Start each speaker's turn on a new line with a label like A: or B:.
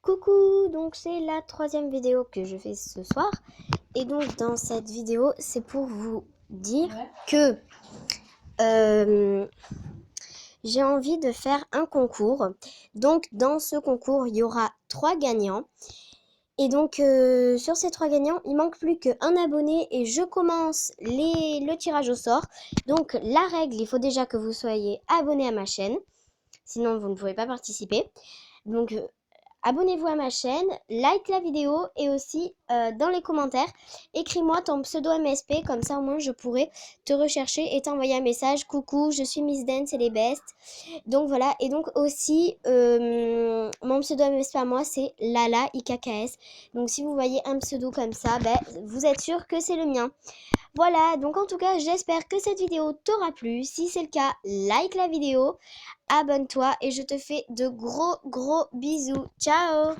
A: Coucou, donc c'est la troisième vidéo que je fais ce soir. Et donc dans cette vidéo, c'est pour vous dire que j'ai envie de faire un concours. Donc dans ce concours, il y aura 3 gagnants. Et donc sur ces 3 gagnants, il manque plus qu'un abonné et je commence le tirage au sort. Donc la règle, il faut déjà que vous soyez abonné à ma chaîne. Sinon, vous ne pouvez pas participer. Donc abonnez-vous à ma chaîne, like la vidéo et aussi dans les commentaires, écris-moi ton pseudo MSP, comme ça au moins je pourrai te rechercher et t'envoyer un message. Coucou, je suis Miss Dance, c'est les best. Donc voilà, et donc aussi mon pseudo MSP à moi c'est Lala IKKS. Donc si vous voyez un pseudo comme ça, vous êtes sûr que c'est le mien. Voilà, donc en tout cas, j'espère que cette vidéo t'aura plu. Si c'est le cas, like la vidéo, abonne-toi et je te fais de gros bisous. Ciao!